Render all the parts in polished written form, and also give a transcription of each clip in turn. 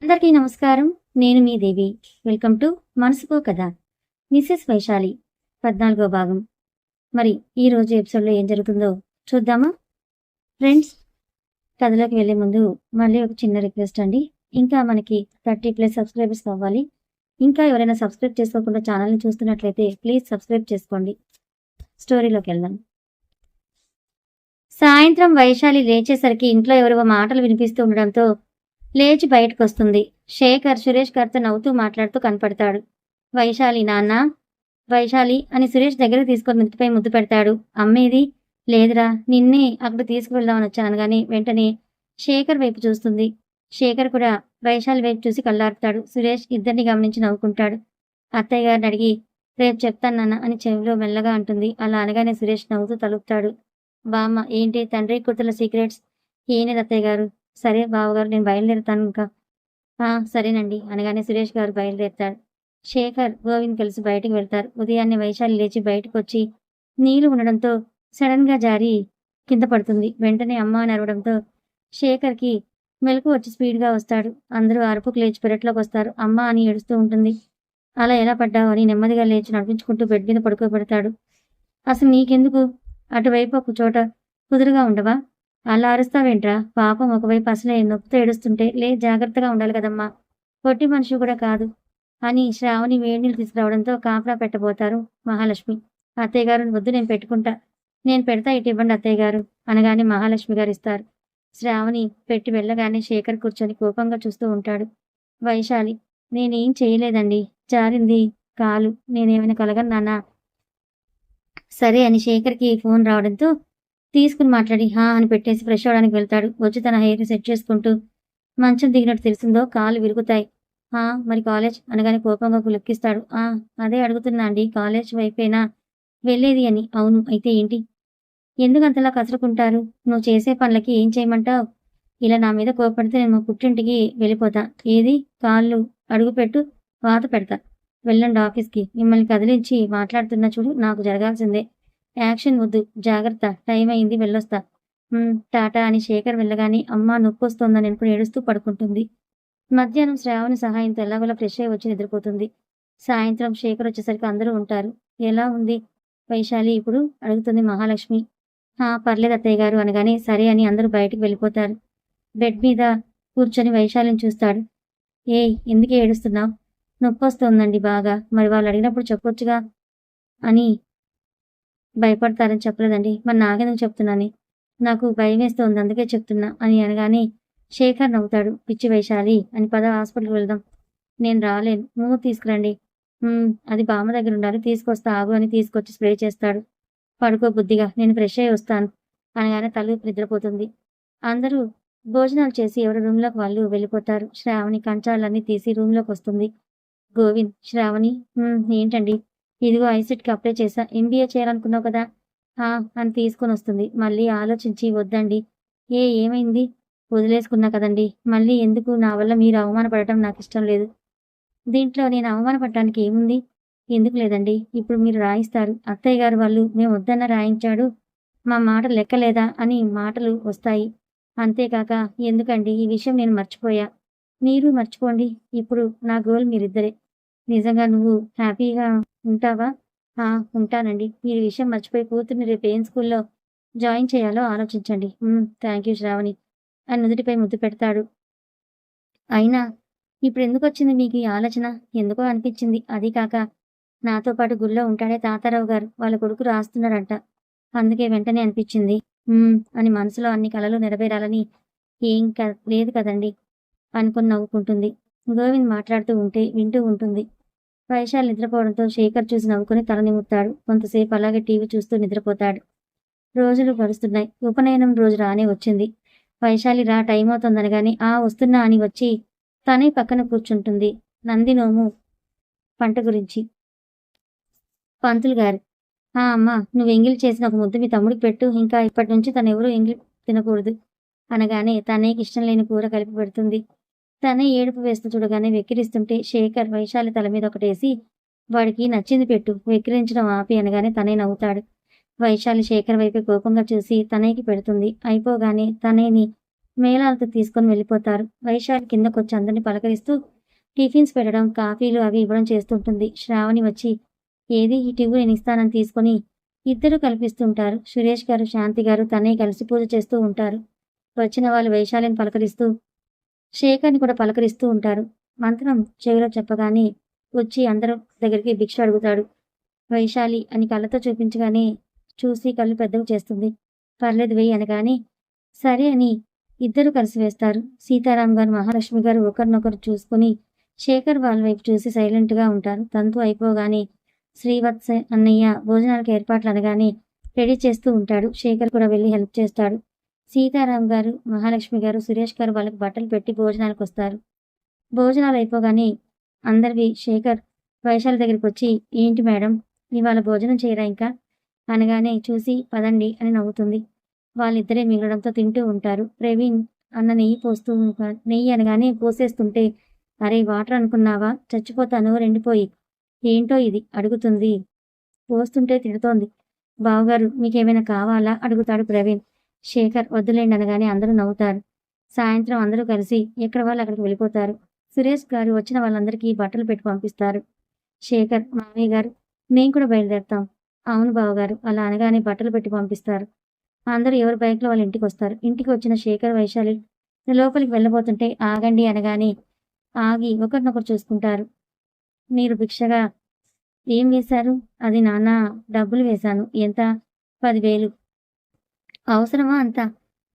అందరికీ నమస్కారం. నేను మీ దేవి. వెల్కమ్ టు మనసుకో కథ. మిసెస్ వైశాలి 14వ భాగం. మరి ఈ రోజు ఎపిసోడ్లో ఏం జరుగుతుందో చూద్దామా ఫ్రెండ్స్? కథలోకి వెళ్లే ముందు మళ్ళీ ఒక చిన్న రిక్వెస్ట్ అండి. ఇంకా మనకి 30+ సబ్స్క్రైబర్స్ కావాలి. ఇంకా ఎవరైనా సబ్స్క్రైబ్ చేసుకోకుండా ఛానల్ని చూస్తున్నట్లయితే ప్లీజ్ సబ్స్క్రైబ్ చేసుకోండి. స్టోరీలోకి వెళ్దాం. సాయంత్రం వైశాలి లేచేసరికి ఇంట్లో ఎవరివో మాటలు వినిపిస్తూ ఉండడంతో లేచి బయటకు వస్తుంది. శేఖర్ సురేష్ గారితో నవ్వుతూ మాట్లాడుతూ కనపడతాడు. వైశాలి నాన్న, వైశాలి అని సురేష్ దగ్గరకు తీసుకొని నుదుటిపై ముద్దు పెడతాడు. అమ్మేది? లేదురా, నిన్నే అక్కడ తీసుకువెళ్దామని వచ్చాను గాని వెంటనే శేఖర్ వైపు చూస్తుంది. శేఖర్ కూడా వైశాలి వైపు చూసి కళ్ళారుతాడు. సురేష్ ఇద్దరిని గమనించి నవ్వుకుంటాడు. అత్తయ్య గారిని అడిగి రేపు చెప్తాను నాన్న అని చెవిలో మెల్లగా అంటుంది. అలా అనగానే సురేష్ నవ్వుతూ తలుపుతాడు. బామ్మ, ఏంటి తండ్రి కూతుర్ల సీక్రెట్స్? ఏనేది అత్తయ్య గారు? సరే బావగారు, నేను బయలుదేరుతాను ఇంకా. సరేనండి అనగానే సురేష్ గారు బయలుదేరుతాడు. శేఖర్ గోవింద్ కలిసి బయటికి వెళ్తారు. ఉదయాన్నే వైశాలి లేచి బయటకు వచ్చి నీళ్లు ఉండడంతో సడన్ గా జారి కింద పడుతుంది. వెంటనే అమ్మ అని అరవడంతో శేఖర్కి మెలకు వచ్చి స్పీడ్గా వస్తాడు. అందరూ అరుపుకు లేచి పెరట్లోకి వస్తారు. అమ్మ అని ఏడుస్తూ ఉంటుంది. అలా ఎలా పడ్డావు అని నెమ్మదిగా లేచి నడిపించుకుంటూ బెడ్ మీద పడుకోబెడతాడు. అసలు నీకెందుకు? అటువైపు ఒక చోట కుదురుగా ఉండవా? అలా అరుస్తావేంట్రా? పాపం ఒకవైపు అసలే నొప్పితో ఏడుస్తుంటే జాగ్రత్తగా ఉండాలి కదమ్మా, పొట్టి మనిషి కూడా కాదు అని శ్రావణి వేడినీళ్ళు తీసుకురావడంతో కాపలా పెట్టబోతారు మహాలక్ష్మి. అత్తయ్య గారు వద్దు, నేను పెట్టుకుంటా. నేను పెడతా, ఇటు ఇవ్వండి అత్తయ్య గారు అనగానే మహాలక్ష్మి గారు ఇస్తారు. శ్రావణి పెట్టి వెళ్ళగానే శేఖర్ కూర్చొని కోపంగా చూస్తూ ఉంటాడు. వైశాలి, నేనేం చేయలేదండి, జారింది కాలు, నేనేమైనా కలగను నాన్న. సరే అని శేఖర్కి ఫోన్ రావడంతో తీసుకుని మాట్లాడి అని పెట్టేసి ఫ్రెష్ అవడానికి వెళ్తాడు. వచ్చి తన హెయిర్ సెట్ చేసుకుంటూ మంచం దిగినట్టు తెలిసిందో కాళ్ళు విరుగుతాయి. మరి కాలేజ్ అనగానే కోపంగా కులెక్కిస్తాడు. అదే అడుగుతున్నా అండి, కాలేజ్ వైపేనా వెళ్ళేది అని. అవును, అయితే ఏంటి? ఎందుకు అంతలా కసురుకుంటారు? నువ్వు చేసే పనులకి ఏం చేయమంటావు? ఇలా నా మీద కోపడితే నేను మా పుట్టింటికి వెళ్ళిపోతా. ఏది కాళ్ళు అడుగుపెట్టు, వాత పెడతా. వెళ్ళండి ఆఫీస్కి. మిమ్మల్ని కదిలించి మాట్లాడుతున్నా చూడు, నాకు జరగాల్సిందే. యాక్షన్ వద్దు, జాగ్రత్త, టైం అయింది, వెళ్ళొస్తా. టాటా అని శేఖర్ వెళ్ళగానే అమ్మ నొప్పొస్తోందని అనుకుని ఏడుస్తూ పడుకుంటుంది. మధ్యాహ్నం శ్రావణి సహాయంతో ఎలాగోలా ఫ్రెష్ అయ్యి వచ్చి నిద్రపోతుంది. సాయంత్రం శేఖర్ వచ్చేసరికి అందరూ ఉంటారు. ఎలా ఉంది వైశాలి ఇప్పుడు అడుగుతుంది మహాలక్ష్మి. పర్లేదు అత్తయ్య గారు అనగానే సరే అని అందరూ బయటికి వెళ్ళిపోతారు. బెడ్ మీద కూర్చొని వైశాలిని చూస్తాడు. ఎందుకు ఏడుస్తున్నావు? నొప్పొస్తోందండి బాగా. మరి వాళ్ళు అడిగినప్పుడు చెప్పొచ్చుగా అని. భయపడతారని చెప్పలేదండి, మరి నాకెందుకు చెప్తున్నాను? నాకు భయం వేస్తోంది, అందుకే చెప్తున్నా అని అనగానే శేఖర్ నవ్వుతాడు. పిచ్చి వైశాలి అని పద, హాస్పిటల్కి వెళ్దాం. నేను రాలేను, నువ్వు తీసుకురండి. అది బామ్మ దగ్గర ఉండాలి, తీసుకొస్తా ఆగు అని తీసుకొచ్చి స్ప్రే చేస్తాడు. పడుకో బుద్ధిగా, నేను ఫ్రెష్ అయ్యి వస్తాను అనగానే తలూపి నిద్రపోతుంది. అందరూ భోజనాలు చేసి ఎవరి రూమ్లోకి వాళ్ళు వెళ్ళిపోతారు. శ్రావణి కంచాలన్నీ తీసి రూమ్లోకి వస్తుంది. గోవింద్, శ్రావణి, ఏంటండి? ఇదిగో ఐసెట్కి అప్లై చేశా, ఎంబీఏ చేయాలనుకున్నావు కదా అని తీసుకుని వస్తుంది. మళ్ళీ ఆలోచించి వద్దండి. ఏమైంది? వదిలేసుకున్నా కదండి, మళ్ళీ ఎందుకు? నా వల్ల మీరు అవమానపడటం నాకు ఇష్టం లేదు. దీంట్లో నేను అవమానపడటానికి ఏముంది? ఎందుకు లేదండి, ఇప్పుడు మీరు రాయిస్తారు. అత్తయ్య గారు వాళ్ళు మేము వద్దన్న రాయించాడు, మా మాట లెక్కలేదా అని మాటలు వస్తాయి. అంతేకాక ఎందుకండి, ఈ విషయం నేను మర్చిపోయా, మీరు మర్చిపోండి. ఇప్పుడు నా గోల్ మీరిద్దరే. నిజంగా నువ్వు హ్యాపీగా ఉంటావా? ఉంటానండి. మీరు విషయం మర్చిపోయి కూతుర్ని రేపు ఏం స్కూల్లో జాయిన్ చేయాలో ఆలోచించండి. థ్యాంక్ యూ శ్రావణి అని నుదుటిపై ముద్దు పెడతాడు. అయినా ఇప్పుడు ఎందుకు వచ్చింది మీకు ఈ ఆలోచన? ఎందుకో అనిపించింది. అది కాక నాతో పాటు గుళ్ళో ఉంటాడే తాతారావు గారు, వాళ్ళ కొడుకు రాస్తున్నాడంట, అందుకే వెంటనే అనిపించింది అని. మనసులో అన్ని కలలు నెరవేరాలని ఏం లేదు కదండి అనుకుని నవ్వుకుంటుంది. గోవింద్ మాట్లాడుతూ ఉంటే వింటూ ఉంటుంది. వైశాలి నిద్రపోవడంతో శేఖర్ చూసి నవ్వుకుని తల నిమురుతాడు. కొంతసేపు అలాగే టీవీ చూస్తూ నిద్రపోతాడు. రోజులు గడుస్తున్నాయి. ఉపనయనం రోజు రానే వచ్చింది. వైశాలి రా, టైం అవుతుందనగానే వస్తున్నా అని వచ్చి తనే పక్కన కూర్చుంటుంది. నందినోము పంట గురించి. పంతులు గారు, అమ్మా, నువ్వు ఎంగిలి చేసిన ఒక ముద్దు మీ తమ్ముడికి పెట్టు, ఇంకా ఇప్పటి నుంచి తనెవరూ ఎంగిలి తినకూడదు అనగానే తనేకి ఇష్టం లేని కూర కలిపి పెడుతుంది. తనే ఏడుపు వేస్తూ చూడగానే వెక్కిరిస్తుంటే శేఖర్ వైశాలి తల మీద ఒకటేసి వాడికి నచ్చింది పెట్టు, వెక్కిరించడం ఆపి అనగానే తనే నవ్వుతాడు. వైశాలి శేఖర్ వైపు కోపంగా చూసి తనేకి పెడుతుంది. అయిపోగానే తనేని మేళాలతో తీసుకొని వెళ్ళిపోతారు. వైశాలి కిందకొచ్చి అందరిని పలకరిస్తూ టిఫిన్స్ పెట్టడం, కాఫీలు అవి ఇవ్వడం చేస్తుంటుంది. శ్రావణి వచ్చి ఏది ఈ టివ్వు నేను ఇస్తానని తీసుకొని ఇద్దరు కల్పిస్తుంటారు. సురేష్ గారు, శాంతి గారు తనే కలిసి పూజ చేస్తూ ఉంటారు. వచ్చిన వాళ్ళు వైశాలిని పలకరిస్తూ శేఖర్ని కూడా పలకరిస్తూ ఉంటారు. మంత్రం చెవిలో చెప్పగానే వచ్చి అందరూ దగ్గరికి భిక్ష అడుగుతాడు. వైశాలి అని కళ్ళతో చూపించగానే చూసి కళ్ళు పెద్దవి చేస్తుంది. పర్లేదు వెయ్యి అనగానే సరే అని ఇద్దరు కలిసి వేస్తారు. సీతారాం గారు, మహాలక్ష్మి గారు ఒకరినొకరు చూసుకుని శేఖర్ వాళ్ళ వైపు చూసి సైలెంట్గా ఉంటారు. తంతు అయిపోగానే శ్రీవత్స అన్నయ్య భోజనాలకు ఏర్పాట్లు అనగానే రెడీ చేస్తూ ఉంటాడు. శేఖర్ కూడా వెళ్ళి హెల్ప్ చేస్తాడు. సీతారాం గారు, మహాలక్ష్మి గారు, సురేష్ గారు వాళ్ళకి బట్టలు పెట్టి భోజనాలకు వస్తారు. భోజనాలు అయిపోగానే అందరివి శేఖర్ వైశాలి దగ్గరికి వచ్చి ఏంటి మేడం ఇవాళ భోజనం చేయరా ఇంకా అనగానే చూసి పదండి అని నవ్వుతుంది. వాళ్ళిద్దరే మిగలడంతో తింటూ ఉంటారు. ప్రవీణ్ అన్న నెయ్యి అనగానే పోసేస్తుంటే అరే వాటర్ అనుకున్నావా చచ్చిపోతాను రెండిపోయి ఏంటో ఇది అడుగుతుంది. పోస్తుంటే తిడుతోంది. బావగారు మీకేమైనా కావాలా అడుగుతాడు ప్రవీణ్. శేఖర్ వద్దులేండి అనగానే అందరూ నవ్వుతారు. సాయంత్రం అందరూ కలిసి ఎక్కడ వాళ్ళు అక్కడికి వెళ్ళిపోతారు. సురేష్ గారు వచ్చిన వాళ్ళందరికీ బట్టలు పెట్టి పంపిస్తారు. శేఖర్ మామయ్య గారు మేము కూడా బయలుదేరుతాం. అవును బావగారు అలా అనగానే బట్టలు పెట్టి పంపిస్తారు. అందరూ ఎవరి బైక్లో వాళ్ళ ఇంటికి వస్తారు. ఇంటికి వచ్చిన శేఖర్, వైశాలి లోపలికి వెళ్ళబోతుంటే ఆగండి అనగానే ఆగి ఒకరినొకరు చూసుకుంటారు. మీరు భిక్షగా ఏం వేశారు? అది నాన్న డబ్బులు వేశాను. ఎంత? 10,000. అవసరమా అంతా?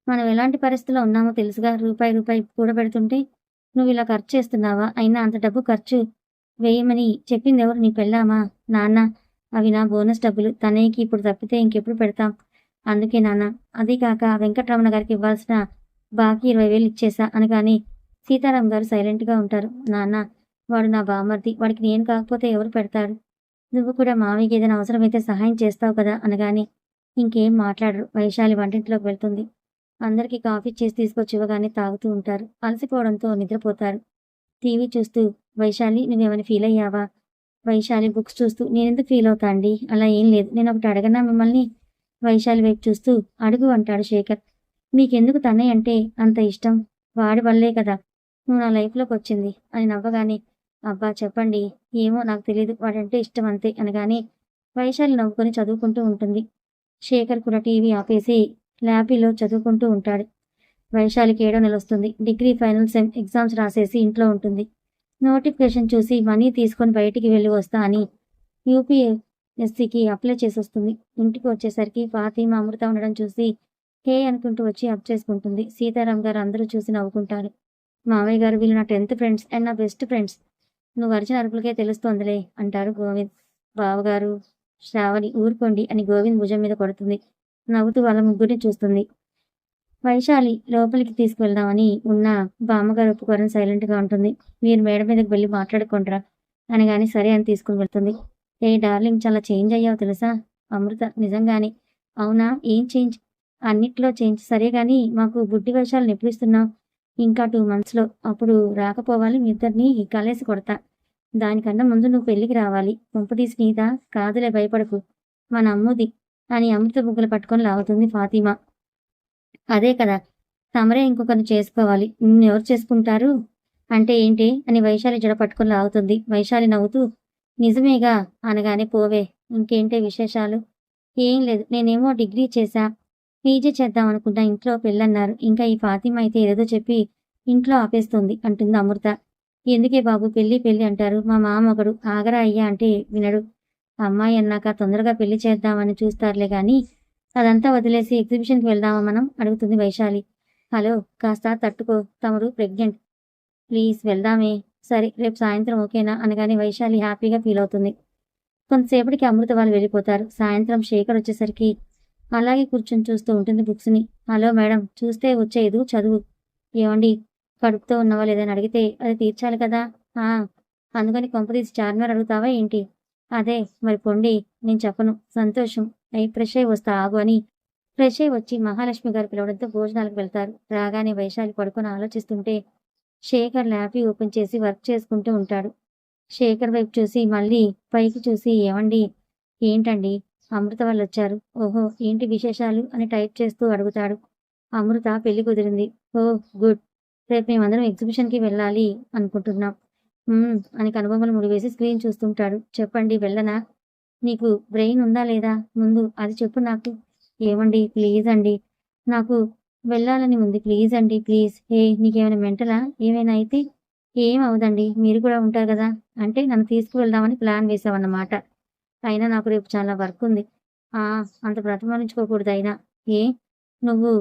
మనం ఎలాంటి పరిస్థితుల్లో ఉన్నామో తెలుసుగా. రూపాయి కూడబెడుతుంటే నువ్వు ఇలా ఖర్చు చేస్తున్నావా? అయినా అంత డబ్బు ఖర్చు వేయమని చెప్పింది ఎవరు? నీ పెళ్ళామా? నాన్న అవి నా బోనస్ డబ్బులు. తనయ్యకి ఇప్పుడు తప్పితే ఇంకెప్పుడు పెడతాం. అందుకే నాన్న. అదీ కాక వెంకటరమణ గారికి ఇవ్వాల్సిన బాకీ 20,000 ఇచ్చేసా అనగానే సీతారాం గారు సైలెంట్గా ఉంటారు. నాన్న వాడు నా బామర్ది. వాడికి నేను కాకపోతే ఎవరు పెడతాడు? నువ్వు కూడా మామయ్యకి ఏదైనా అవసరమైతే సహాయం చేస్తావు కదా అనగానే ఇంకేం మాట్లాడరు. వైశాలి వంటింట్లోకి వెళ్తుంది. అందరికీ కాఫీ చేసి తీసుకొచ్చి ఇవ్వగానే తాగుతూ ఉంటారు. అలసిపోవడంతో నిద్రపోతారు. టీవీ చూస్తూ వైశాలి నువ్వేమైనా ఫీల్ అయ్యావా? వైశాలి బుక్స్ చూస్తూ నేనెందుకు ఫీల్ అవుతా అండి? అలా ఏం లేదు. నేను ఒకటి అడగనా మిమ్మల్ని? వైశాలి వైపు చూస్తూ అడుగు అంటాడు శేఖర్. మీకెందుకు తనే అంటే అంత ఇష్టం? వాడి వల్లే కదా నువ్వు నా లైఫ్లోకి వచ్చింది అని నవ్వగానే అబ్బా చెప్పండి. ఏమో నాకు తెలియదు. వాడంటే ఇష్టం అంతే అనగానే వైశాలి నవ్వుకొని చదువుకుంటూ ఉంటుంది. శేఖర్ కూడా టీవీ ఆపేసి ల్యాబీలో చదువుకుంటూ ఉంటాడు. వైశాలికి 7వ నెల వస్తుంది. డిగ్రీ ఫైనల్ సెమ్ ఎగ్జామ్స్ రాసేసి ఇంట్లో ఉంటుంది. నోటిఫికేషన్ చూసి మనీ తీసుకొని బయటికి వెళ్ళి వస్తా అని యూపీఎస్సీకి అప్లై చేసి వస్తుంది. ఇంటికి వచ్చేసరికి ఫాతిమా, అమృత ఉండడం చూసి హే అనుకుంటూ వచ్చి అప్ చేసుకుంటుంది. సీతారాం గారు అందరూ చూసి నవ్వుకుంటారు. మామయ్య గారు వీళ్ళు నా 10th ఫ్రెండ్స్ అండ్ నా బెస్ట్ ఫ్రెండ్స్. నువ్వు అరిచిన అరుపులకే తెలుస్తోందిలే అంటారు గోవింద్. బావగారు శ్రావణి ఊరుకోండి అని గోవింద్ భుజం మీద కొడుతుంది. నవ్వుతూ వాళ్ళ ముగ్గురిని చూస్తుంది. వైశాలి లోపలికి తీసుకువెళ్దామని ఉన్న బామ్మగారు ఒప్పుకోరని సైలెంట్గా ఉంటుంది. మీరు మేడ మీదకి వెళ్ళి మాట్లాడుకుంటారా అనగానే సరే అని తీసుకుని వెళ్తుంది. ఏ డార్లింగ్ చాలా చేంజ్ అయ్యావు తెలుసా? అమృత నిజంగానే. అవునా? ఏం చేంజ్? అన్నిట్లో చేంజ్. సరే కానీ మాకు బుడ్డి వేషాలను ఎప్పుడు ఇస్తున్నావు? ఇంకా 2 monthsలో. అప్పుడు రాకపోవాలి మీ ఇద్దరిని కలిసి కొడతా. దానికన్నా ముందు నువ్వు పెళ్లికి రావాలి. కొంపదీసి నీదా? కాదులే భయపడకు. మన అమ్ముది అని అమృత బుగ్గలు పట్టుకొని లాగుతుంది ఫాతిమా. అదే కదా తమరే ఇంకొకరిని చేసుకోవాలి. నిన్నెవరు చేసుకుంటారు? అంటే ఏంటి అని వైశాలి జడ పట్టుకొని లాగుతుంది. వైశాలి నవ్వుతూ నిజమేగా అనగానే పోవే ఇంకేంటే విశేషాలు? ఏం లేదు. నేనేమో డిగ్రీ చేశా, పీజీ చేద్దాం అనుకున్నా. ఇంట్లో పెళ్ళన్నారు. ఇంకా ఈ ఫాతిమా అయితే ఏదో చెప్పి ఇంట్లో ఆపేస్తుంది అంటుంది అమృత. ఎందుకే బాబు పెళ్లి అంటారు? మా మామ ఒకడు ఆగరా అయ్యా అంటే వినడు. అమ్మాయి అన్నాక తొందరగా పెళ్లి చేద్దామని చూస్తారులే గాని అదంతా వదిలేసి ఎగ్జిబిషన్కి వెళ్దామా మనం అడుగుతుంది వైశాలి. హలో కాస్త తట్టుకో, తమరు ప్రెగ్నెంట్. ప్లీజ్ వెళ్దామే. సరే రేపు సాయంత్రం ఓకేనా అనగానే వైశాలి హ్యాపీగా ఫీల్ అవుతుంది. కొంతసేపటికి అమృత వాళ్ళు వెళ్ళిపోతారు. సాయంత్రం శేఖర్ వచ్చేసరికి అలాగే కూర్చొని చూస్తూ ఉంటుంది బుక్స్ని. హలో మేడం చూస్తే వచ్చేదు చదువు. ఏమండి కడుపుతో ఉన్నవా లేదని అడిగితే అది తీర్చాలి కదా. అందుకని కొంపదీసి చార్మినార్ అడుగుతావా ఏంటి? అదే మరి పొండి నేను చెప్పను. సంతోషం. అయి ఫ్రెష్ అయి వస్తా ఆగు అని ఫ్రెష్ అయి వచ్చి మహాలక్ష్మి గారు పిలవడంతో భోజనాలకు వెళ్తారు. రాగానే వైశాలి పడుకొని ఆలోచిస్తుంటే శేఖర్ ల్యాపీ ఓపెన్ చేసి వర్క్ చేసుకుంటూ ఉంటాడు. శేఖర్ వైపు చూసి మళ్ళీ పైకి చూసి ఏమండి? ఏంటండి? అమృత వాళ్ళు వచ్చారు. ఓహో ఏంటి విశేషాలు అని టైప్ చేస్తూ అడుగుతాడు. అమృత పెళ్లి కుదిరింది. ఓ గుడ్. రేపు మేమందరం ఎగ్జిబిషన్కి వెళ్ళాలి అనుకుంటున్నాం. అని కనుబొమ్మలు ముడివేసి స్క్రీన్ చూస్తుంటాడు. చెప్పండి వెళ్ళనా? నీకు బ్రెయిన్ ఉందా లేదా? ముందు అది చెప్పు నాకు. ఏమండి ప్లీజ్ అండి. నాకు వెళ్ళాలని ఉంది. ప్లీజ్ అండి ప్లీజ్. నీకేమైనా మెంటలా? ఏమైనా అయితే? ఏం అవదండి. మీరు కూడా ఉంటారు కదా! అంటే నన్ను తీసుకువెళ్దామని ప్లాన్ వేశావన్నమాట. అయినా నాకు రేపు చాలా వర్క్ ఉంది. ఆ! అంత బ్రతిమాలించుకోకూడదు అయినా. ఏ? నువ్వు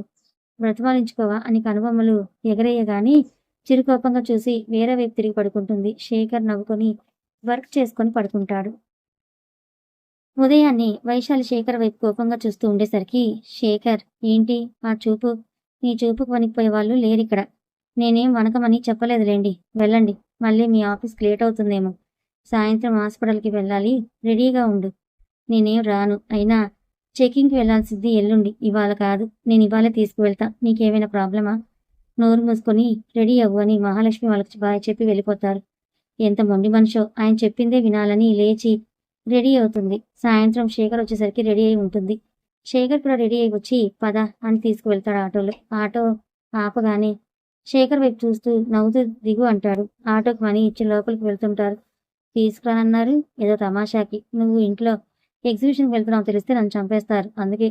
బ్రతిమాలించుకోవా? అని కనుబొమ్మలు ఎగరేయగానే చిరుకోపంగా చూసి వేరే వైపు తిరిగి పడుకుంటుంది. శేఖర్ నవ్వుకొని వర్క్ చేసుకొని పడుకుంటాడు. ఉదయాన్నే వైశాలి శేఖర్ వైపు కోపంగా చూస్తూ ఉండేసరికి, శేఖర్ ఏంటి ఆ చూపు? నీ చూపుకు వణికిపోయే వాళ్ళు లేరిక్కడ. నేనేం వనకమని చెప్పలేదులేండి. వెళ్ళండి. మళ్ళీ మీ ఆఫీస్కి లేట్ అవుతుందేమో. సాయంత్రం హాస్పిటల్కి వెళ్ళాలి. రెడీగా ఉండు. నేనేం రాను. అయినా చెకింగ్కి వెళ్లాల్సింది ఎల్లుండి, ఇవాళ కాదు. నేను ఇవాళే తీసుకువెళ్తా. నీకేమైనా ప్రాబ్లమా? నోరు మూసుకొని రెడీ అవ్వు అని మహాలక్ష్మి వాళ్ళకి బాయ్ చెప్పి వెళ్ళిపోతారు. ఎంత మొండి మనిషో, ఆయన చెప్పిందే వినాలని లేచి రెడీ అవుతుంది. సాయంత్రం శేఖర్ వచ్చేసరికి రెడీ అయి ఉంటుంది. శేఖర్ కూడా రెడీ అయి వచ్చి పద అని తీసుకువెళ్తాడు ఆటోలో. ఆటో ఆపగానే శేఖర్ వైపు చూస్తూ నవ్వుతూ దిగు అంటాడు. ఆటోకి మనీ ఇచ్చి లోపలికి వెళ్తుంటారు. తీసుకురానన్నారు ఏదో తమాషాకి. నువ్వు ఇంట్లో ఎగ్జిబిషన్కి వెళ్తున్నావు తెలిస్తే నన్ను చంపేస్తారు. అందుకే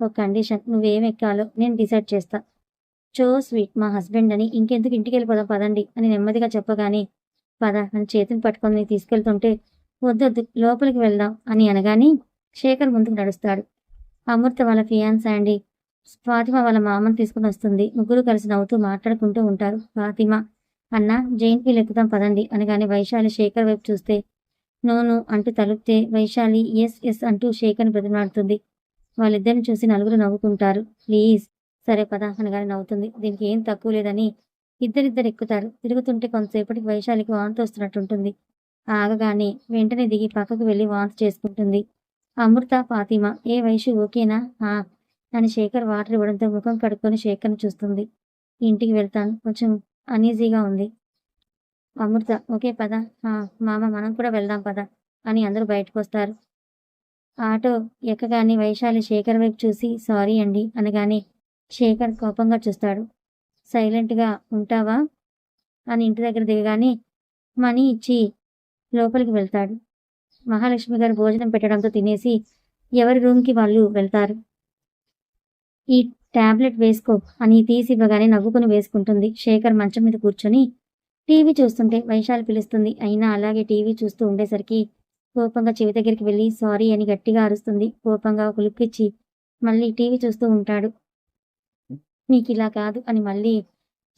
ఒక కండిషన్, నువ్వేం ఎక్కాలో నేను డిసైడ్ చేస్తా. చో స్వీట్ మా హస్బెండ్ అని. ఇంకెందుకు ఇంటికి వెళ్ళిపోదాం పదండి అని నెమ్మదిగా చెప్పగానే పద అని చేతిని పట్టుకొని తీసుకెళ్తుంటే వద్దొద్దు లోపలికి వెళ్దాం అని అనగానే శేఖర్ ముందుకు నడుస్తాడు. అమృత వాళ్ళ ఫియాన్సీ అండి ఫాతిమ వాళ్ళ మామని తీసుకుని వస్తుంది. ముగ్గురు కలిసి నవ్వుతూ మాట్లాడుకుంటూ ఉంటారు. ఫాతిమ అన్న జైన్ వీల్ ఎక్కుదాం పదండి అనగానే వైశాలి శేఖర్ వైపు చూస్తే నోను అంటూ తలుపితే వైశాలి ఎస్ ఎస్ అంటూ శేఖర్ని బ్రతిమాడుతుంది. వాళ్ళిద్దరిని చూసి నలుగురు నవ్వుకుంటారు. ప్లీజ్ సరే పద అనగానే నవ్వుతుంది. దీనికి ఏం తక్కువ లేదని ఇద్దరిద్దరు ఎక్కుతారు. తిరుగుతుంటే కొంతసేపటికి వైశాలికి వాంతి వస్తున్నట్టుంటుంది. ఆగగానే వెంటనే దిగి పక్కకు వెళ్ళి వాంతి చేసుకుంటుంది. అమృత ఫాతిమ ఏ వైషు ఓకేనా? అని శేఖర్ వాటర్ ఇవ్వడంతో ముఖం కడుక్కొని శేఖర్ని చూస్తుంది. ఇంటికి వెళ్తాను, కొంచెం అనీజీగా ఉంది. అమృత ఓకే పద. మామ మనం కూడా వెళ్దాం పద అని అందరూ బయటకు వస్తారు. ఆటో ఎక్కగానే వైశాలి శేఖర్ వైపు చూసి సారీ అండి అనగానే శేఖర్ కోపంగా చూస్తాడు. సైలెంట్గా ఉంటావా అని ఇంటి దగ్గర దిగగానే మనీ ఇచ్చి లోపలికి వెళ్తాడు. మహాలక్ష్మి గారు భోజనం పెట్టడంతో తినేసి ఎవరి రూమ్కి వాళ్ళు వెళ్తారు. ఈ టాబ్లెట్ వేసుకో అని తీసి ఇవ్వగానే నవ్వుకుని వేసుకుంటుంది. శేఖర్ మంచం మీద కూర్చొని టీవీ చూస్తుంటే వైశాలి పిలుస్తుంది. అయినా అలాగే టీవీ చూస్తూ ఉండేసరికి కోపంగా చెవి దగ్గరికి వెళ్ళి సారీ అని గట్టిగా అరుస్తుంది. కోపంగా ఒక లుక్ ఇచ్చి మళ్ళీ టీవీ చూస్తూ ఉంటాడు. నీకు ఇలా కాదు అని మళ్ళీ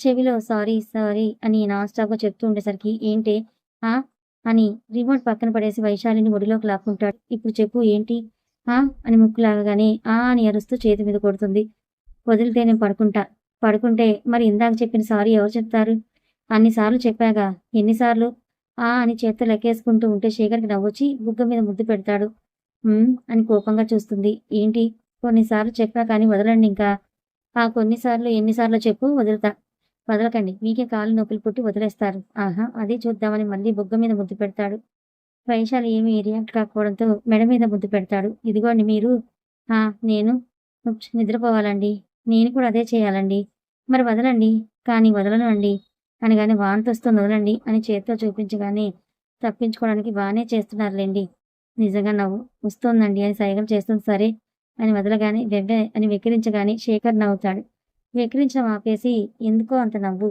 చెవిలో సారీ సారీ అని నాన్ స్టాప్గా చెప్తూ ఉండేసరికి ఏంటే అని రిమోట్ పక్కన పడేసి వైశాలిని ఒడిలోకి లాక్కుంటాడు. ఇప్పుడు చెప్పు ఏంటి అని ముక్కు లాగగానే అని అరుస్తూ చేతి మీద కొడుతుంది. వదిలితే నేను పడుకుంటే మరి ఇందాక చెప్పిన సారీ ఎవరు చెప్తారు? అన్నిసార్లు చెప్పాగా. ఎన్నిసార్లు అని చేత్తో లెక్కేసుకుంటూ ఉంటే శేఖర్కి నవ్వొచ్చి బుగ్గ మీద ముద్దు పెడతాడు. అని కోపంగా చూస్తుంది. ఏంటి కొన్నిసార్లు చెప్పా కానీ వదలండి ఇంకా. కొన్నిసార్లు ఎన్నిసార్లు చెప్పు వదులుతా. వదలకండి, మీకే కాళ్ళు నొప్పులు పుట్టి వదిలేస్తారు. అదే చూద్దామని మళ్ళీ బుగ్గ మీద ముద్దు పెడతాడు. వైశాలి ఏమీ రియాక్ట్ కాకపోవడంతో మెడ మీద ముద్దు పెడతాడు. ఇదిగోండి మీరు. నేను నిద్రపోవాలండి. నేను కూడా అదే చేయాలండి. మరి వదలండి. కానీ వదలను అండి అనగానే వాంతి వస్తుంది వదలండి అని చేత్తో చూపించగానే తప్పించుకోవడానికి బాగానే చేస్తున్నారులేండి. నిజంగా నవ్వు వస్తోందండి అని సైగలు చేస్తుంది. సరే అని వదలగానే వెవ్వే అని వెక్కిరించగానే శేఖర్ నవ్వుతాడు. వెక్కిరించడం ఆపేసి ఎందుకో అంత నవ్వు.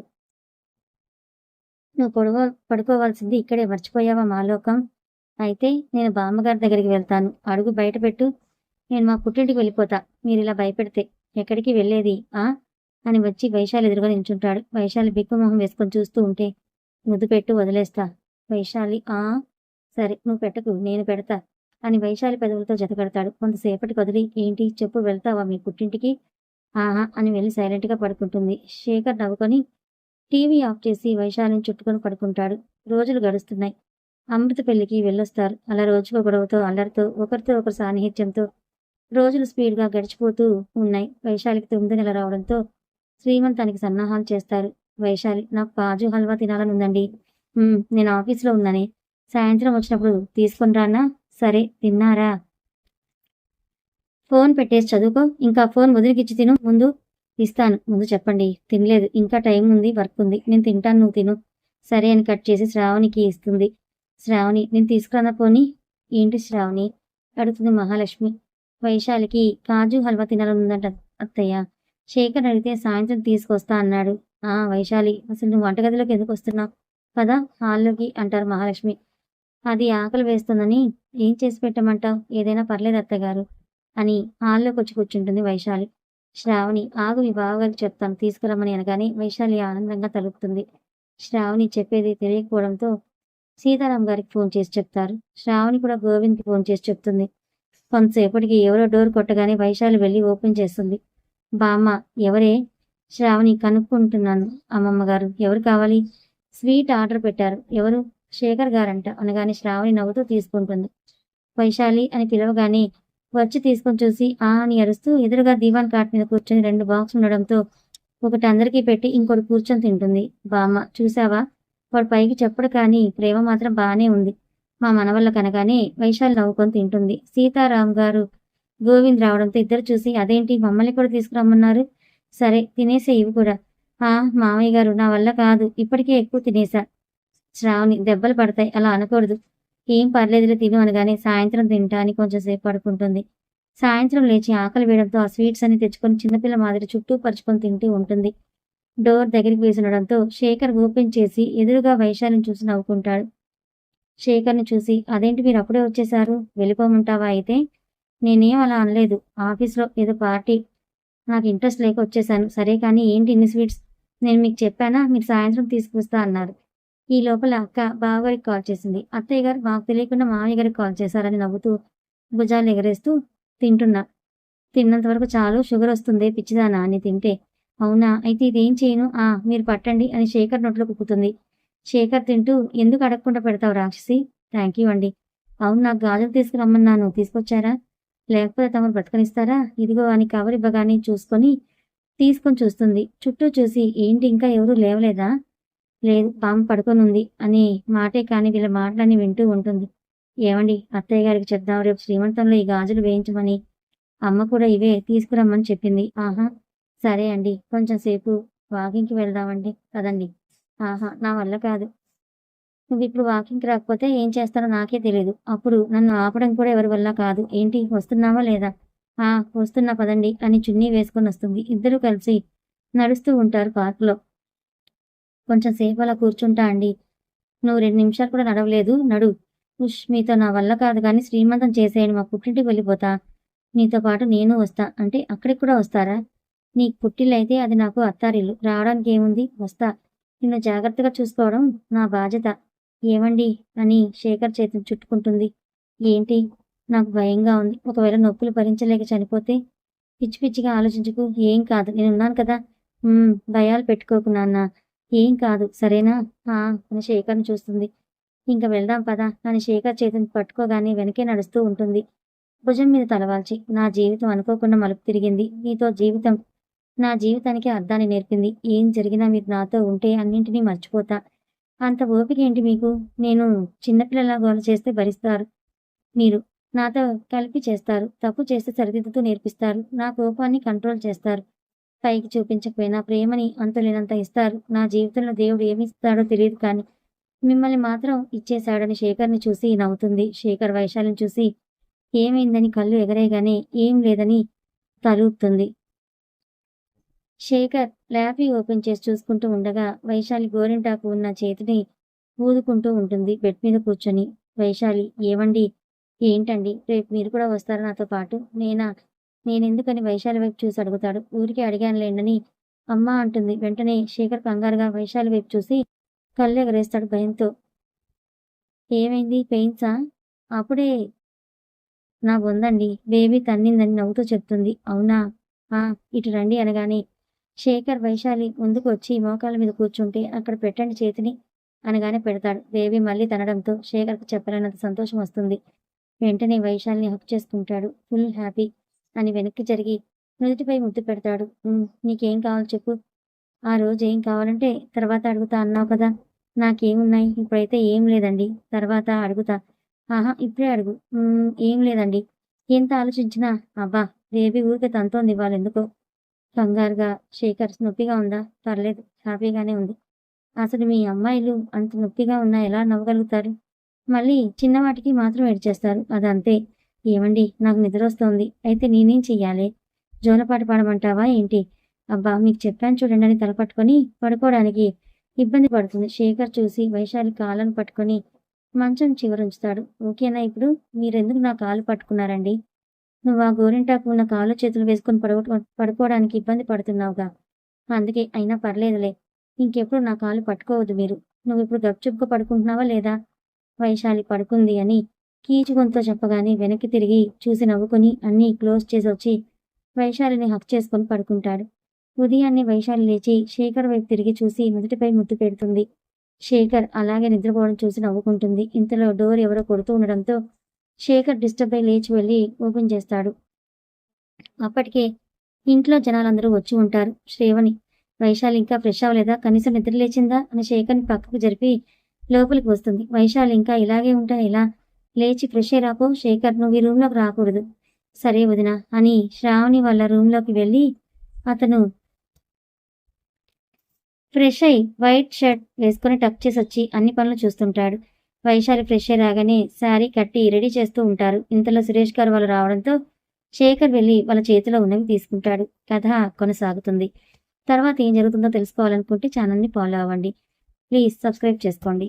నువ్వు పడుకోవాల్సింది ఇక్కడే, మర్చిపోయావా మాలోకం? అయితే నేను బామ్మగారి దగ్గరికి వెళ్తాను. అడుగు బయట పెట్టు. నేను మా పుట్టింటికి వెళ్ళిపోతా మీరు ఇలా భయపెడితే. ఎక్కడికి వెళ్ళేది అని వచ్చి వైశాలి ఎదురుగా నిల్చుంటాడు. వైశాలి బిక్కుమొహం వేసుకొని చూస్తూ ఉంటే ముద్దు పెట్టు వదిలేస్తా. వైశాలి సరే నువ్వు పెట్టకు నేను పెడతా అని వైశాలి పెదవులతో జతకడతాడు. కొంతసేపటికి వదిలి ఏంటి చెప్పు వెళ్తావా మీ పుట్టింటికి? అని వెళ్ళి సైలెంట్గా పడుకుంటుంది. శేఖర్ నవ్వుకొని టీవీ ఆఫ్ చేసి వైశాలిని చుట్టుకొని పడుకుంటాడు. రోజులు గడుస్తున్నాయి. అమృత పెళ్లికి వెళ్ళొస్తారు. అలా రోజుకో గొడవతో అల్లరితో ఒకరితో ఒకరు సాన్నిహిత్యంతో రోజులు స్పీడ్గా గడిచిపోతూ ఉన్నాయి. వైశాలికి 9 నెల రావడంతో శ్రీమంతానికి సన్నాహాలు చేస్తారు. వైశాలి నాకు కాజు హల్వా తినాలని ఉందండి. నేను ఆఫీస్లో ఉన్నానే, సాయంత్రం వచ్చినప్పుడు తీసుకొని రానా? సరే తిన్నారా? ఫోన్ పెట్టేసి చదువుకో. ఇంకా ఫోన్ వదిలికిచ్చి తిను ముందు. ఇస్తాను. ముందు చెప్పండి. తినలేదు. ఇంకా టైం ఉంది. వర్క్ ఉంది. నేను తింటాను. నువ్వు తిను. సరే అని కట్ చేసి శ్రావణికి ఇస్తుంది. శ్రావణి నేను తీసుకురానా పోనీ? ఏంటి శ్రావణి? అడుగుతుంది మహాలక్ష్మి. వైశాలికి కాజు హల్వా తినాలనుందంట అత్తయ్య. శేఖర్ అడిగితే సాయంత్రం తీసుకొస్తా అన్నాడు. ఆ వైశాలి అసలు నువ్వు వంటగదిలోకి ఎందుకు వస్తున్నావు? పద హాల్లోకి అంటారు మహాలక్ష్మి. అది ఆకలి వేస్తుందని ఏం చేసి పెట్టమంటావు? ఏదైనా పర్లేదు అత్తగారు అని హాల్లోకొచ్చి కూర్చుంటుంది వైశాలి. శ్రావణి ఆగు మీ బావగారికి చెప్తాను తీసుకురమ్మని అనగానే వైశాలి ఆనందంగా తలుపుతుంది. శ్రావణి చెప్పేది తెలియకపోవడంతో సీతారాం గారికి ఫోన్ చేసి చెప్తారు. శ్రావణి కూడా గోవింద్కి ఫోన్ చేసి చెప్తుంది. కొంతసేపటికి ఎవరో డోర్ కొట్టగానే వైశాలి వెళ్ళి ఓపెన్ చేస్తుంది. బామ్మ ఎవరే? శ్రావణి కనుక్కుంటున్నాను అమ్మమ్మ గారు. ఎవరు కావాలి? స్వీట్ ఆర్డర్ పెట్టారు. ఎవరు? శేఖర్ గారంట అనగానే శ్రావణి నవ్వుతూ తీసుకుంటుంది. వైశాలి అని పిలవగానే వచ్చి తీసుకొని చూసి ఆ అని అరుస్తూ ఎదురుగా దీవాన్ కాట్ మీద కూర్చొని 2 బాక్స్ ఉండడంతో ఒకటి అందరికీ పెట్టి ఇంకోటి కూర్చొని తింటుంది. బామ్మ చూసావా? వాడు పైకి చెప్పడు కానీ ప్రేమ మాత్రం బానే ఉంది. మా మనవల్ల కనగానే వైశాలి నవ్వుకొని తింటుంది. సీతారాం గారు గోవింద్ రావడంతో ఇద్దరు చూసి అదేంటి మమ్మల్ని కూడా తీసుకురమ్మన్నారు? సరే తినేసే ఇవి కూడా. ఆ మామయ్య గారు నా వల్ల కాదు. ఇప్పటికే ఎక్కువ తినేసా. శ్రావణి దెబ్బలు పడతాయి అలా అనకూడదు. ఏం పర్లేదులే తిను అనగానే సాయంత్రం తింటా అని కొంచెం సేపు పడుకుంటుంది. సాయంత్రం లేచి ఆకలి వేయడంతో ఆ స్వీట్స్ అన్ని తెచ్చుకొని చిన్నపిల్ల మాదిరి చుట్టూ పరుచుకొని తింటూ ఉంటుంది. డోర్ దగ్గరికి వేసుండడంతో శేఖర్ ఓపెన్ చేసి ఎదురుగా వైశాలిని చూసి నవ్వుకుంటాడు. శేఖర్ని చూసి అదేంటి మీరు అప్పుడే వచ్చేశారు? వెళ్ళిపోమంటావా అయితే? నేనేం అలా అనలేదు. ఆఫీస్లో ఏదో పార్టీ నాకు ఇంట్రెస్ట్ లేక వచ్చేసాను. సరే కానీ ఏంటి ఇన్ని స్వీట్స్? నేను మీకు చెప్పానా మీరు సాయంత్రం తీసుకొస్తా అన్నారు. ఈ లోపల అక్క బావగారికి కాల్ చేసింది. అత్తయ్య గారు మాకు తెలియకుండా మామయ్య గారికి కాల్ చేశారని నవ్వుతూ భుజాలు ఎగరేస్తూ తింటున్నా. తిన్నంత వరకు చాలు షుగర్ వస్తుంది పిచ్చిదానా అని తింటే. అవునా అయితే ఇదేం చేయను? మీరు పట్టండి అని శేఖర్ నోట్లో కుక్కుతుంది. శేఖర్ తింటూ ఎందుకు అడగకుండా పెడతావు రాక్షసి? థ్యాంక్ యూ అండి. అవును నాకు గాజులు తీసుకురమ్మన్నాను తీసుకొచ్చారా? లేకపోతే తమరు బ్రతకనిస్తారా? ఇదిగో అని కవర్ ఇవ్వగానే తీసుకొని చూస్తుంది. చుట్టూ చూసి ఏంటి ఇంకా ఎవరూ లేవలేదా? లేదు పాము పడుకొనుంది అనే మాటే కాని వీళ్ళ మాటలన్నీ వింటూ ఉంటుంది. ఏమండి అత్తయ్య గారికి చెప్దాం రేపు శ్రీమంతంలో ఈ గాజులు వేయించమని. అమ్మ కూడా ఇవే తీసుకురమ్మని చెప్పింది. ఆహా సరే అండి కొంచెం సేపు వాకింగ్కి వెళ్దామండి కదండి. ఆహా నా వల్ల కాదు. నువ్విప్పుడు వాకింగ్కి రాకపోతే ఏం చేస్తానో నాకే తెలియదు. అప్పుడు నన్ను ఆపడం కూడా ఎవరి వల్ల కాదు. ఏంటి వస్తున్నావా లేదా? ఆ వస్తున్నా పదండి అని చున్నీ వేసుకొని వస్తుంది. ఇద్దరూ కలిసి నడుస్తూ ఉంటారు పార్కులో. కొంచెం సేపు అలా కూర్చుంటా అండి. నువ్వు 2 నిమిషాలు కూడా నడవలేదు. నడు. మీతో నా వల్ల కాదు కానీ శ్రీమంతం చేసేయండి మా పుట్టింటికి వెళ్ళిపోతా. నీతో పాటు నేను వస్తా. అంటే అక్కడికి కూడా వస్తారా? నీకు పుట్టిల్లయితే అది నాకు అత్తారిల్లు. రావడానికి ఏముంది? వస్తా. నిన్ను జాగ్రత్తగా చూసుకోవడం నా బాధ్యత. ఏవండి అని శేఖర్ చేతిని చుట్టుకుంటుంది. ఏంటి? నాకు భయంగా ఉంది. ఒకవేళ నొప్పులు భరించలేక చనిపోతే? పిచ్చి పిచ్చిగా ఆలోచించుకు. ఏం కాదు నేనున్నాను కదా. భయాలు పెట్టుకోకు నాన్న. ఏం కాదు సరేనా? అని శేఖర్ని చూస్తుంది. ఇంక వెళ్దాం పదా అని శేఖర్ చేతిని పట్టుకోగానే వెనకే నడుస్తూ ఉంటుంది. భుజం మీద తలవాల్చి నా జీవితం అనుకోకుండా మలుపు తిరిగింది. నీతో జీవితం నా జీవితానికి అర్థాన్ని నేర్పింది. ఏం జరిగినా మీరు నాతో ఉంటే అన్నింటినీ మర్చిపోతా. అంత ఓపిక ఏంటి మీకు? నేను చిన్నపిల్లలా గోల చేస్తే భరిస్తారు. మీరు నాతో కలిపి చేస్తారు. తప్పు చేస్తే సరిదిద్దుతూ నేర్పిస్తారు. నా కోపాన్ని కంట్రోల్ చేస్తారు. పైకి చూపించకపోయినా ప్రేమని అంతులేనంత ఇస్తారు. నా జీవితంలో దేవుడు ఏమిస్తాడో తెలియదు కానీ మిమ్మల్ని మాత్రం ఇచ్చేశాడని శేఖర్ని చూసి నవ్వుతుంది. శేఖర్ వైశాలిని చూసి ఏమైందని కళ్ళు ఎగరేయగానే ఏం లేదని తలూపుతుంది. శేఖర్ ల్యాపీ ఓపెన్ చేసి చూసుకుంటూ ఉండగా వైశాలి గోరింటాకు ఉన్న చేతిని ఊదుకుంటూ ఉంటుంది బెడ్ మీద కూర్చొని. వైశాలి ఏవండి? ఏంటండి రేపు మీరు కూడా వస్తారా నాతో పాటు? నేనెందుకని వైశాలి వైపు చూసి అడుగుతాడు. ఊరికే అడిగానులేండని అమ్మా అంటుంది. వెంటనే శేఖర్ కంగారుగా వైశాలి వైపు చూసి కళ్ళు ఎగరేస్తాడు భయంతో. ఏమైంది? పెయిన్సా? అప్పుడే నా బొందండి బేబీ తన్నిందని నవ్వుతూ చెప్తుంది. అవునా? ఇటు రండి అనగానే శేఖర్ వైశాలి ముందుకు వచ్చి మోకాళ్ళ మీద కూర్చుంటే అక్కడ పెట్టండి చేతిని అనగానే పెడతాడు. బేబీ మళ్ళీ తనడంతో శేఖర్కు చెప్పలేనంత సంతోషం వస్తుంది. వెంటనే వైశాలిని హక్ చేసుకుంటాడు. ఫుల్ హ్యాపీ అని వెనక్కి జరిగి నుదుటిపై ముద్దు పెడతాడు. నీకేం కావాలో చెప్పు. ఆ రోజు ఏం కావాలంటే తర్వాత అడుగుతా అన్నావు కదా. నాకేమున్నాయి? ఇప్పుడైతే ఏం లేదండి. తర్వాత అడుగుతా. ఇప్పుడే అడుగు. ఏం లేదండి. ఎంత ఆలోచించినా అబ్బా బేబీ ఊరికే తంతోంది ఇవ్వాలెందుకో. కంగారుగా శేఖర్ నొప్పిగా ఉందా? పర్లేదు, హ్యాపీగానే ఉంది. అసలు మీ అమ్మాయిలు అంత నొప్పిగా ఉన్నా ఎలా నవ్వగలుగుతారు? మళ్ళీ చిన్నవాటికి మాత్రం ఏడ్చేస్తారు. అదంతే. ఏవండి, నాకు నిద్రొస్తోంది. అయితే నేనేం చెయ్యాలి? జోలపాట పాడమంటావా ఏంటి? అబ్బా, మీకు చెప్పాను చూడండి అని తల పట్టుకొని పడుకోవడానికి ఇబ్బంది పడుతుంది. శేఖర్ చూసి వైశాలి కాళ్ళను పట్టుకొని మంచం చివరుంచుతాడు. ఓకేనా ఇప్పుడు? మీరెందుకు నా కాళ్ళు పట్టుకున్నారండి? నువ్వు ఆ గోరింటాకు ఉన్న కాళ్ళు చేతులు వేసుకొని పడుకోవడానికి ఇబ్బంది పడుతున్నావుగా. అందుకే. అయినా పర్లేదులే. ఇంకెప్పుడు నా కాళ్ళు పట్టుకోవద్దు మీరు. నువ్విప్పుడు గప్చుప్గా పడుకుంటున్నావా లేదా? వైశాలి పడుకుంది అని కీచు గొంతుతో చెప్పగానే వెనక్కి తిరిగి చూసి నవ్వుకొని అన్నీ క్లోజ్ చేసి వచ్చి వైశాలిని హక్ చేసుకొని పడుకుంటాడు. ఉదయాన్నే వైశాలి లేచి శేఖర్ వైపు తిరిగి చూసి నుదుటిపై ముద్దు పెడుతుంది. శేఖర్ అలాగే నిద్రపోవడం చూసి నవ్వుకుంటుంది. ఇంతలో డోర్ ఎవరో కొడుతూ ఉండడంతో శేఖర్ డిస్టర్బ్ అయి లేచి వెళ్ళి ఓపెన్ చేస్తాడు. అప్పటికే ఇంట్లో జనాలందరూ వచ్చి ఉంటారు. శ్రేవణి, వైశాలి ఇంకా ఫ్రెష్ అవ్వలేదా? కనీసం నిద్ర లేచిందా అని శేఖర్ని పక్కకు జరిపి లోపలికి వస్తుంది. వైశాలి ఇంకా ఇలాగే ఉంటా ఎలా? లేచి ఫ్రెష్ అయ్యి రాపో. శేఖర్, నువ్వు ఈ రూమ్లోకి రాకూడదు. సరే వదినా అని శ్రావణి వాళ్ళ రూమ్లోకి వెళ్ళి అతను ఫ్రెష్ అయి వైట్ షర్ట్ వేసుకుని టక్ చేసి వచ్చి అన్ని పనులు చూస్తుంటాడు. వైశాలి ఫ్రెష్ అయి రాగానే శారీ కట్టి రెడీ చేస్తూ ఉంటారు. ఇంతలో సురేష్ గారు వాళ్ళు రావడంతో శేఖర్ వెళ్ళి వాళ్ళ చేతిలో ఉన్నవి తీసుకుంటాడు. కథ కొనసాగుతుంది. తర్వాత ఏం జరుగుతుందో తెలుసుకోవాలనుకుంటే ఛానల్ని ఫాలో అవ్వండి. ప్లీజ్ సబ్స్క్రైబ్ చేసుకోండి.